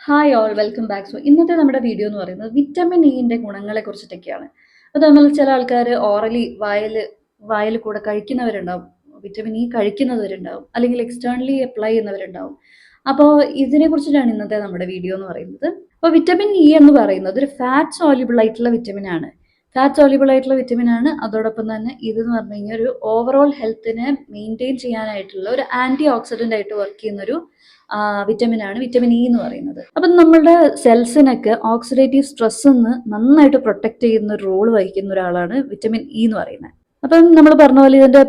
Hi all welcome back. ഇന്നത്തെ നമ്മുടെ video എന്ന് പറയുന്നത് വിറ്റമിൻ ഇന്റെ ഗുണങ്ങളെ കുറിച്ചിട്ടൊക്കെയാണ്. അത് നമ്മൾ ചില ആൾക്കാർ ഓറലി വായിൽ കൂടെ കഴിക്കുന്നവരുണ്ടാവും, വിറ്റമിൻ ഇ കഴിക്കുന്നവരുണ്ടാവും, അല്ലെങ്കിൽ എക്സ്റ്റേണലി അപ്ലൈ ചെയ്യുന്നവരുണ്ടാവും. അപ്പോൾ ഇതിനെ കുറിച്ചിട്ടാണ് ഇന്നത്തെ നമ്മുടെ വീഡിയോ എന്ന് പറയുന്നത്. അപ്പോൾ വിറ്റമിൻ ഇ എന്ന് പറയുന്നത് ഒരു ഫാറ്റ് സോല്യൂബിൾ ആയിട്ടുള്ള വിറ്റമിൻ ആണ്. അതോടൊപ്പം തന്നെ ഇതെന്ന് പറഞ്ഞു കഴിഞ്ഞാൽ ഒരു ഓവറോൾ ഹെൽത്തിനെ മെയിൻറ്റെയിൻ ചെയ്യാനായിട്ടുള്ള ഒരു ആന്റി ഓക്സിഡന്റ് ആയിട്ട് വർക്ക് ചെയ്യുന്ന ഒരു വിറ്റമിൻ ആണ് വിറ്റമിൻ ഇ എന്ന് പറയുന്നത്. അപ്പം നമ്മളുടെ സെൽസിനൊക്കെ ഓക്സിഡേറ്റീവ് സ്ട്രെസ് നന്നായിട്ട് പ്രൊട്ടക്ട് ചെയ്യുന്ന ഒരു റോൾ വഹിക്കുന്ന ഒരാളാണ് വിറ്റമിൻ ഇ എന്ന് പറയുന്നത്. അപ്പം നമ്മൾ പറഞ്ഞ പോലെ ഇതിന്റെ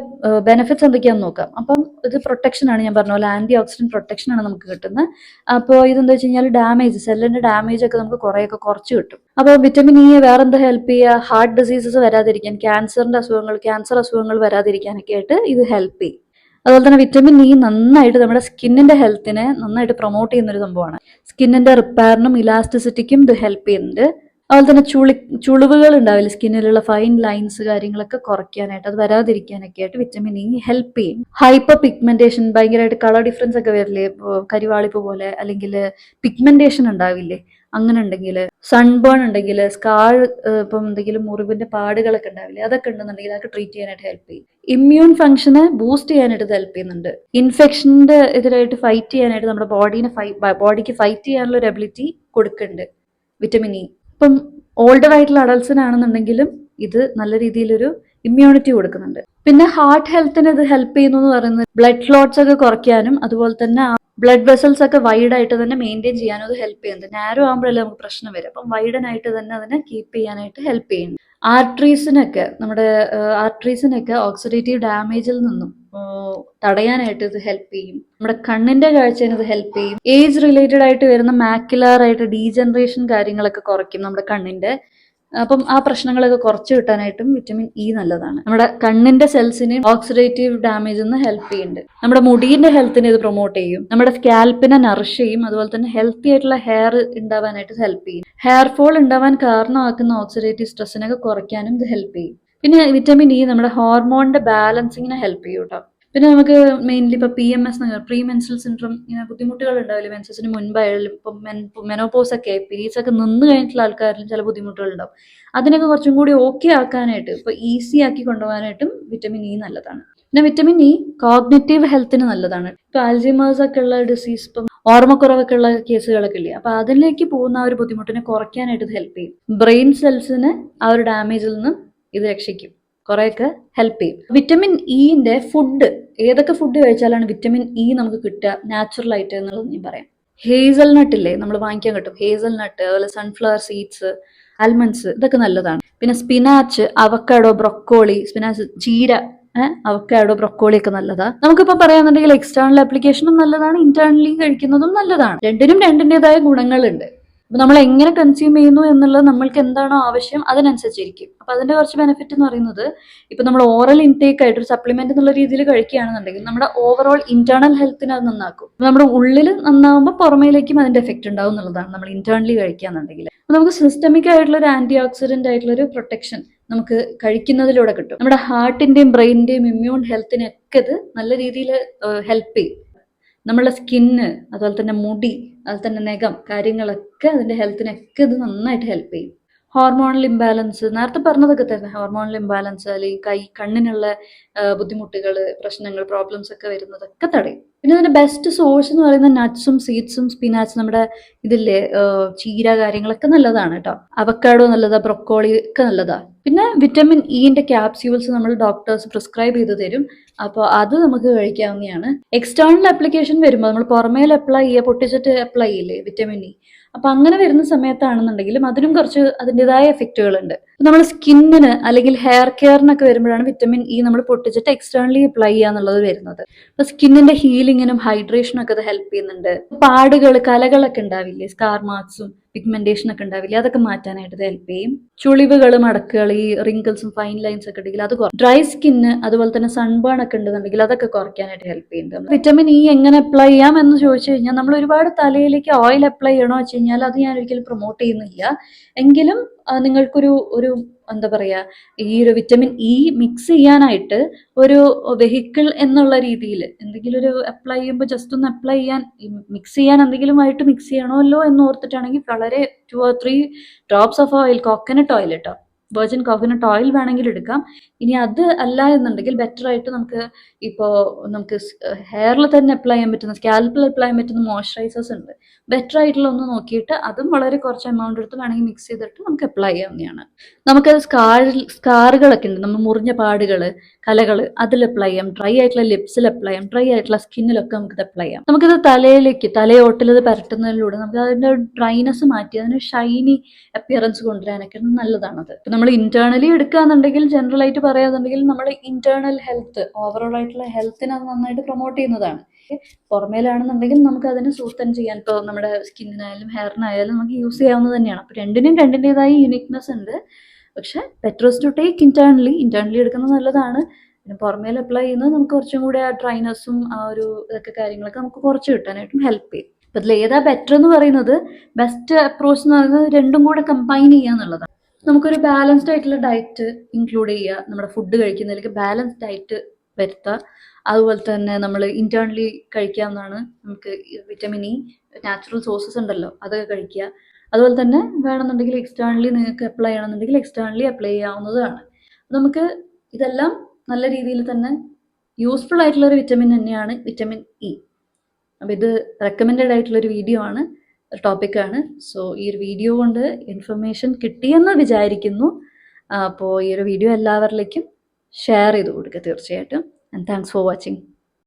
ബെനിഫിറ്റ്സ് എന്തൊക്കെയാണെന്ന് നോക്കാം. അപ്പം ഇത് പ്രൊട്ടക്ഷൻ ആണ്, ഞാൻ പറഞ്ഞ പോലെ ആന്റി ഓക്സിഡന്റ് പ്രൊട്ടക്ഷൻ ആണ് നമുക്ക് കിട്ടുന്നത്. അപ്പോൾ ഇതെന്താ വെച്ച് കഴിഞ്ഞാൽ സെല്ലിന്റെ ഡാമേജ് ഒക്കെ നമുക്ക് കുറേയൊക്കെ കുറച്ച് കിട്ടും. അപ്പോൾ വിറ്റമിൻ ഇ വേറെ എന്താ ഹെൽപ്പ് ചെയ്യുക? ഹാർട്ട് ഡിസീസസ് വരാതിരിക്കാൻ, ക്യാൻസർ അസുഖങ്ങൾ വരാതിരിക്കാനൊക്കെ ആയിട്ട് ഇത് ഹെൽപ്പ് ചെയ്യും. അതുപോലെ തന്നെ വിറ്റമിൻ ഇ നന്നായിട്ട് നമ്മുടെ സ്കിന്നിന്റെ ഹെൽത്തിനെ നന്നായിട്ട് പ്രൊമോട്ട് ചെയ്യുന്ന ഒരു സംഭവമാണ്. സ്കിന്നിന്റെ റിപ്പയറിനും ഇലാസ്റ്റിസിറ്റിക്കും ഇത് ഹെൽപ്പ് ചെയ്യുന്നുണ്ട്. അതുപോലെ തന്നെ ചുളിവുകൾ ഉണ്ടാവില്ല, സ്കിന്നിലുള്ള ഫൈൻ ലൈൻസ് കാര്യങ്ങളൊക്കെ കുറയ്ക്കാനായിട്ട്, അത് വരാതിരിക്കാനൊക്കെ ആയിട്ട് വിറ്റമിൻ ഇ ഹെൽപ്പ് ചെയ്യും. ഹൈപ്പർ പിഗ്മെന്റേഷൻ, ഭയങ്കരമായിട്ട് കളർ ഡിഫറൻസ് ഒക്കെ വരില്ലേ, കരിവാളിപ്പ് പോലെ, അല്ലെങ്കിൽ പിഗ്മെന്റേഷൻ ഉണ്ടാവില്ലേ, അങ്ങനെ ഉണ്ടെങ്കിൽ, സൺബേൺ ഉണ്ടെങ്കിൽ, സ്കാർ, ഇപ്പം എന്തെങ്കിലും മുറിവിന്റെ പാടുകളൊക്കെ ഉണ്ടാവില്ലേ, അതൊക്കെ ഉണ്ടെന്നുണ്ടെങ്കിൽ അതൊക്കെ ട്രീറ്റ് ചെയ്യാനായിട്ട് ഹെൽപ്പ് ചെയ്യും. ഇമ്മ്യൂൺ ഫംഗ്ഷനെ ബൂസ്റ്റ് ചെയ്യാനായിട്ട് ഇത് ഹെൽപ്പ് ചെയ്യുന്നുണ്ട്. ഇൻഫെക്ഷന്റെ എതിരായിട്ട് ഫൈറ്റ് ചെയ്യാനായിട്ട് നമ്മുടെ ബോഡിക്ക് ഫൈറ്റ് ചെയ്യാനുള്ള ഒരു എബിലിറ്റി കൊടുക്കുന്നുണ്ട് വിറ്റമിൻ ഇ. ഇപ്പം ഓൾഡർ ആയിട്ടുള്ള അഡൾട്ട്സിനാണെന്നുണ്ടെങ്കിലും ഇത് നല്ല രീതിയിലൊരു ഇമ്മ്യൂണിറ്റി കൊടുക്കുന്നുണ്ട്. പിന്നെ ഹാർട്ട് ഹെൽത്തിന് ഇത് ഹെൽപ്പ് ചെയ്യുന്നു എന്ന് പറയുന്നത് ബ്ലഡ് ക്ലോട്ട്സ് ഒക്കെ കുറയ്ക്കാനും, അതുപോലെ തന്നെ ബ്ലഡ് വെസൽസ് ഒക്കെ വൈഡ് ആയിട്ട് തന്നെ മെയിൻറ്റെയിൻ ചെയ്യാനും അത് ഹെൽപ്പ് ചെയ്യുന്നുണ്ട്. നാരോ ആകുമ്പോഴല്ലേ നമുക്ക് പ്രശ്നം വരും. അപ്പം വൈഡൻ ആയിട്ട് തന്നെ അതിനെ കീപ്പ് ചെയ്യാനായിട്ട് ഹെൽപ്പ് ചെയ്യുന്നു. ആർട്ടറീസിനൊക്കെ ഓക്സിഡേറ്റീവ് ഡാമേജിൽ നിന്നും തടയാനായിട്ട് ഇത് ഹെൽപ്പ് ചെയ്യും. നമ്മുടെ കണ്ണിന്റെ കാഴ്ചയിൽ ഇത് ഹെൽപ്പ് ചെയ്യും. ഏജ് റിലേറ്റഡ് ആയിട്ട് വരുന്ന മാക്യുലാർ ആയിട്ട് ഡീജനറേഷൻ കാര്യങ്ങളൊക്കെ കുറയ്ക്കും നമ്മുടെ കണ്ണിന്റെ. അപ്പം ആ പ്രശ്നങ്ങളൊക്കെ കുറച്ച് കിട്ടാനായിട്ടും വിറ്റമിൻ ഇ നല്ലതാണ്. നമ്മുടെ കണ്ണിന്റെ സെൽസിനെ ഓക്സിഡേറ്റീവ് ഡാമേജ് ഹെൽപ്പ് ചെയ്യുന്നുണ്ട്. നമ്മുടെ മുടിയുടെ ഹെൽത്തിനെ ഇത് പ്രൊമോട്ട് ചെയ്യും. നമ്മുടെ സ്കാൽപ്പിനെ നറിഷ് ചെയ്യും. അതുപോലെ തന്നെ ഹെൽത്തി ആയിട്ടുള്ള ഹെയർ ഉണ്ടാവാനായിട്ട് ഹെൽപ്പ് ചെയ്യും. ഹെയർ ഫോൾ ഉണ്ടാവാൻ കാരണമാക്കുന്ന ഓക്സിഡേറ്റീവ് സ്ട്രെസ്സിനൊക്കെ കുറയ്ക്കാനും ഇത് ഹെൽപ്പ് ചെയ്യും. പിന്നെ വിറ്റമിൻ ഇ നമ്മുടെ ഹോർമോണിന്റെ ബാലൻസിങ്ങിനെ ഹെൽപ്പ് ചെയ്യും കേട്ടോ. പിന്നെ നമുക്ക് മെയിൻലി ഇപ്പൊ PMS, പ്രീ മെൻസ്ട്രൽ സിൻഡ്രോം, ഇങ്ങനെ ബുദ്ധിമുട്ടുകൾ ഉണ്ടാവില്ല, മെൻസസിന് മുൻപായാലും ഇപ്പം മെനോപോസ് ഒക്കെ, പീരീഡ്സ് ഒക്കെ നിന്ന് കഴിഞ്ഞിട്ടുള്ള ആൾക്കാരിലും ചില ബുദ്ധിമുട്ടുകൾ ഉണ്ടാവും. അതിനൊക്കെ കുറച്ചും കൂടി ഓക്കെ ആക്കാനായിട്ട്, ഇപ്പൊ ഈസി ആക്കി കൊണ്ടുപോകാനായിട്ടും വിറ്റമിൻ ഇ നല്ലതാണ്. പിന്നെ വിറ്റമിൻ ഇ കോഗ്നിറ്റീവ് ഹെൽത്തിന് നല്ലതാണ്. ഇപ്പൊ ആൽസീമേഴ്സ് ഒക്കെ ഉള്ള ഡിസീസ്, ഇപ്പം ഓർമ്മക്കുറവൊക്കെ ഉള്ള കേസുകളൊക്കെ ഇല്ലേ, അപ്പൊ അതിലേക്ക് പോകുന്ന ആ ഒരു ബുദ്ധിമുട്ടിനെ കുറയ്ക്കാനായിട്ട് ഇത് ഹെൽപ്പ് ചെയ്യും. ബ്രെയിൻ സെൽസിന് ആ ഒരു ഡാമേജിൽ നിന്നും ഇത് രക്ഷിക്കും, കുറെയൊക്കെ ഹെൽപ്പ് ചെയ്യും. വിറ്റമിൻ ഇന്റെ ഫുഡ്, ഏതൊക്കെ ഫുഡ് കഴിച്ചാലാണ് വിറ്റമിൻ ഇ നമുക്ക് കിട്ടുക നാച്ചുറൽ ആയിട്ട് എന്നുള്ളത് ഞാൻ പറയാം. ഹേസൽ നട്ട് ഇല്ലേ, നമ്മൾ വാങ്ങിക്കാൻ കിട്ടും, ഹേസൽ നട്ട്, അതുപോലെ സൺഫ്ലവർ സീഡ്സ്, ആൽമണ്ട്സ്, ഇതൊക്കെ നല്ലതാണ്. പിന്നെ സ്പിനാച്ച്, അവക്കാഡോ, ബ്രൊക്കോളി, ചീര, അവക്കാഡോ, ബ്രൊക്കോളി ഒക്കെ നല്ലതാ. നമുക്കിപ്പോ പറയാന്നുണ്ടെങ്കിൽ എക്സ്റ്റേണൽ ആപ്ലിക്കേഷനും നല്ലതാണ്, ഇന്റേണലി കഴിക്കുന്നതും നല്ലതാണ്. രണ്ടിനും രണ്ടിൻ്റെതായ ഗുണങ്ങളുണ്ട്. അപ്പൊ നമ്മൾ എങ്ങനെ കൺസ്യൂം ചെയ്യുന്നു എന്നുള്ളത് നമ്മൾക്ക് എന്താണോ ആവശ്യം അതിനനുസരിച്ചിരിക്കും. അപ്പൊ അതിന്റെ കുറച്ച് ബെനിഫിറ്റ് എന്ന് പറയുന്നത്, ഇപ്പൊ നമ്മൾ ഓറൽ ഇൻടേക്ക് ആയിട്ട് ഒരു സപ്ലിമെന്റ് എന്നുള്ള രീതിയിൽ കഴിക്കുകയാണെന്നുണ്ടെങ്കിൽ നമ്മുടെ ഓവറോൾ ഇന്റേണൽ ഹെൽത്തിനെ അത് നന്നാക്കും. നമ്മുടെ ഉള്ളിൽ നന്നാവുമ്പോൾ പുറമേലേക്കും അതിന്റെ എഫക്ട് ഉണ്ടാവും എന്നുള്ളതാണ് നമ്മൾ ഇന്റേണലി കഴിക്കുകയാണെന്നുണ്ടെങ്കിൽ. അപ്പൊ നമുക്ക് സിസ്റ്റമിക് ആയിട്ടുള്ള ഒരു ആന്റി ഓക്സിഡന്റ് ആയിട്ടുള്ള ഒരു പ്രൊട്ടക്ഷൻ നമുക്ക് കഴിക്കുന്നതിലൂടെ കിട്ടും. നമ്മുടെ ഹാർട്ടിന്റെയും ബ്രെയിനിന്റെയും ഇമ്മ്യൂൺ ഹെൽത്തിനൊക്കെ ഇത് നല്ല രീതിയിൽ ഹെൽപ്പ് ചെയ്യും. നമ്മളെ സ്കിന്ന്, അതുപോലെ തന്നെ മുടി, അതുപോലെ തന്നെ നഖം, കാര്യങ്ങളൊക്കെ അതിന്റെ ഹെൽത്തിനൊക്കെ ഇത് നന്നായിട്ട് ഹെൽപ്പ് ചെയ്യും. ഹോർമോണൽ ഇംബാലൻസ്, നേരത്തെ പറഞ്ഞതൊക്കെ തന്നെ, ഹോർമോണൽ ഇംബാലൻസ് അല്ലെങ്കിൽ കണ്ണിനുള്ള ബുദ്ധിമുട്ടുകൾ, പ്രശ്നങ്ങൾ, പ്രോബ്ലംസ് ഒക്കെ വരുന്നതൊക്കെ തടയും. പിന്നെ ഇതിന്റെ ബെസ്റ്റ് സോഴ്സ് എന്ന് പറയുന്നത് നട്ട്സും സീഡ്സും സ്പിനാച്ച്, നമ്മുടെ ഇതില്ലേ ചീര, കാര്യങ്ങളൊക്കെ നല്ലതാണ് കേട്ടോ. അവക്കാഡോ നല്ലതാ, ബ്രൊക്കോളി ഒക്കെ നല്ലതാ. പിന്നെ വിറ്റമിൻ ഇന്റെ ക്യാപ്സ്യൂൾസ് നമ്മൾ ഡോക്ടേഴ്സ് പ്രിസ്ക്രൈബ് ചെയ്ത് തരും. അപ്പോൾ അത് നമുക്ക് കഴിക്കാവുന്നതാണ്. എക്സ്റ്റേണൽ ആപ്ലിക്കേഷൻ വരുമ്പോൾ നമ്മൾ പുറമേൽ അപ്ലൈ ചെയ്യുക, പൊട്ടിച്ചിട്ട് അപ്ലൈ ചെയ്യില്ലേ വിറ്റമിൻ ഇ, അപ്പൊ അങ്ങനെ വരുന്ന സമയത്താണെന്നുണ്ടെങ്കിലും അതിനും കുറച്ച് അതിൻ്റെതായ എഫക്റ്റുകൾ ഉണ്ട്. നമ്മൾ സ്കിന്നിന് അല്ലെങ്കിൽ ഹെയർ കെയറിനൊക്കെ വരുമ്പോഴാണ് വിറ്റമിൻ ഇ നമ്മൾ പൊട്ടിച്ചിട്ട് എക്സ്റ്റേണലി അപ്ലൈ ചെയ്യുക എന്നുള്ളത് വരുന്നത്. അപ്പൊ സ്കിന്നിന്റെ ഹീലിങ്ങിനും ഹൈഡ്രേഷനും ഒക്കെ അത് ഹെൽപ്പ് ചെയ്യുന്നുണ്ട്. പാടുകൾ, കലകളൊക്കെ ഉണ്ടാവില്ലേ, സ്കാർ മാർക്സും പിഗ്മെന്റേഷൻ ഒക്കെ ഉണ്ടാവില്ലേ, അതൊക്കെ മാറ്റാനായിട്ട് ഇത് ഹെൽപ്പ് ചെയ്യും. ചുളിവുകൾ, മടക്കുകൾ, ഈ റിങ്കിൾസും ഫൈൻ ലൈൻസ് ഒക്കെ ഉണ്ടെങ്കിൽ അത് ഡ്രൈ സ്കിന്ന്, അതുപോലെ തന്നെ സൺബേൺ ഒക്കെ ഉണ്ടെന്നുണ്ടെങ്കിൽ അതൊക്കെ കുറയ്ക്കാനായിട്ട് ഹെൽപ്പ് ചെയ്യുന്നുണ്ട്. വിറ്റമിൻ ഇ എങ്ങനെ അപ്ലൈ ചെയ്യാം എന്ന് ചോദിച്ചു കഴിഞ്ഞാൽ, നമ്മൾ ഒരുപാട് തലയിലേക്ക് ഓയിൽ അപ്ലൈ ചെയ്യണോ വെച്ച് കഴിഞ്ഞാൽ അത് ഞാൻ ഒരിക്കലും പ്രൊമോട്ട് ചെയ്യുന്നില്ല. എങ്കിലും നിങ്ങൾക്കൊരു ഒരു എന്താ പറയാ, ഈ ഒരു വിറ്റമിൻ ഇ മിക്സ് ചെയ്യാനായിട്ട് ഒരു വെഹിക്കിൾ എന്നുള്ള രീതിയിൽ എന്തെങ്കിലും ഒരു അപ്ലൈ ചെയ്യുമ്പോൾ ജസ്റ്റ് ഒന്ന് അപ്ലൈ ചെയ്യാൻ, മിക്സ് ചെയ്യാൻ എന്തെങ്കിലുമായിട്ട് മിക്സ് ചെയ്യണമല്ലോ എന്ന് ഓർത്തിട്ടാണെങ്കിൽ വളരെ 2 or 3 drops of oil, coconut oil കേട്ടോ, വെർജിൻ കോക്കനട്ട് ഓയിൽ വേണമെങ്കിൽ എടുക്കാം. ഇനി അത് അല്ല എന്നുണ്ടെങ്കിൽ ബെറ്റർ ആയിട്ട് നമുക്ക് ഹെയറിൽ തന്നെ അപ്ലൈ ചെയ്യാൻ പറ്റുന്ന, സ്കാൽപ്പിൽ അപ്ലൈ ചെയ്യാൻ പറ്റുന്ന മോയ്സ്ചറൈസേഴ്സ് ഉണ്ട്. ബെറ്റർ ആയിട്ടുള്ള ഒന്ന് നോക്കിയിട്ട് അതും വളരെ കുറച്ച് എമൗണ്ട് എടുത്ത് വേണമെങ്കിൽ മിക്സ് ചെയ്തിട്ട് നമുക്ക് അപ്ലൈ ചെയ്യാവുന്നതാണ്. നമുക്കത് സ്കാറുകളൊക്കെ ഉണ്ട്, നമ്മൾ മുറിഞ്ഞ പാടുകൾ, കലകൾ, അതിൽ അപ്ലൈ ചെയ്യാം. ഡ്രൈ ആയിട്ടുള്ള ലിപ്സിൽ അപ്ലൈ ചെയ്യാം. ഡ്രൈ ആയിട്ടുള്ള സ്കിന്നിലൊക്കെ നമുക്കിത് അപ്ലൈ ചെയ്യാം. നമുക്കിത് തലയോട്ടിൽ ഇത് പരട്ടുന്നതിലൂടെ നമുക്ക് അതിൻ്റെ ഡ്രൈനെസ് മാറ്റി അതിന് ഷൈനി അപ്പിയറൻസ് കൊണ്ടുവരാനൊക്കെ നല്ലതാണത്. ഇപ്പം നമ്മൾ ഇന്റേണലി എടുക്കുകയാണെന്നുണ്ടെങ്കിൽ, ജനറൽ ആയിട്ട് പറയുകയാണെന്നുണ്ടെങ്കിൽ നമ്മുടെ ഇന്റേണൽ ഹെൽത്ത്, ഓവറോൾ ആയിട്ടുള്ള ഹെൽത്തിനെ അത് നന്നായിട്ട് പ്രൊമോട്ട് ചെയ്യുന്നതാണ്. പുറമേലാണെന്നുണ്ടെങ്കിൽ നമുക്ക് അതിനെ സൂത്തൻ ചെയ്യാൻ, ഇപ്പോൾ നമ്മുടെ സ്കിന്നിനായാലും ഹെയറിനായാലും നമുക്ക് യൂസ് ചെയ്യാവുന്നത് തന്നെയാണ്. അപ്പോൾ രണ്ടിൻ്റെതായ യുണീക്നെസ് ഉണ്ട്. പക്ഷെ ബെറ്റർ ടു ടേക്ക് ഇന്റേണലി എടുക്കുന്നത് നല്ലതാണ്. പിന്നെ പുറമേൽ അപ്ലൈ ചെയ്യുന്നത് നമുക്ക് കുറച്ചും കൂടി ആ ഡ്രൈനെസ്സും ആ ഒരു ഇതൊക്കെ കാര്യങ്ങളൊക്കെ നമുക്ക് കുറച്ച് കിട്ടാനായിട്ടും ഹെൽപ്പ് ചെയ്യും. അപ്പം അതിൽ ഏതാ ബെറ്റർ എന്ന് പറയുന്നത്, ബെസ്റ്റ് അപ്രോച്ച് എന്ന് പറയുന്നത് രണ്ടും കൂടെ കമ്പൈൻ ചെയ്യുക എന്നുള്ളതാണ്. നമുക്കൊരു ബാലൻസ്ഡ് ആയിട്ടുള്ള ഡയറ്റ് ഇൻക്ലൂഡ് ചെയ്യുക, നമ്മുടെ ഫുഡ് കഴിക്കുന്നതിലേക്ക് ബാലൻസ്ഡ് ഡയറ്റ് വരുത്തുക. അതുപോലെ തന്നെ നമ്മൾ ഇന്റേണലി കഴിക്കാവുന്നതാണ്. നമുക്ക് വിറ്റമിൻ ഇ നാച്ചുറൽ സോഴ്സസ് ഉണ്ടല്ലോ, അതൊക്കെ കഴിക്കുക. അതുപോലെ തന്നെ വേണമെന്നുണ്ടെങ്കിൽ എക്സ്റ്റേണലി നിങ്ങൾക്ക് അപ്ലൈ ചെയ്യണമെന്നുണ്ടെങ്കിൽ എക്സ്റ്റേണലി അപ്ലൈ ചെയ്യാവുന്നതാണ്. നമുക്ക് ഇതെല്ലാം നല്ല രീതിയിൽ തന്നെ യൂസ്ഫുൾ ആയിട്ടുള്ള ഒരു വിറ്റമിൻ തന്നെയാണ് വിറ്റമിൻ ഇ. അപ്പോൾ ഇത് റെക്കമെൻഡഡ് ആയിട്ടുള്ളൊരു വീഡിയോ ആണ്, ടോപ്പിക്കാണ്. സോ ഈ ഒരു വീഡിയോ കൊണ്ട് ഇൻഫർമേഷൻ കിട്ടിയെന്ന് വിചാരിക്കുന്നു. അപ്പോൾ ഈ ഒരു വീഡിയോ എല്ലാവരിലേക്കും ഷെയർ ചെയ്ത് കൊടുക്കുക തീർച്ചയായിട്ടും. And thanks for watching.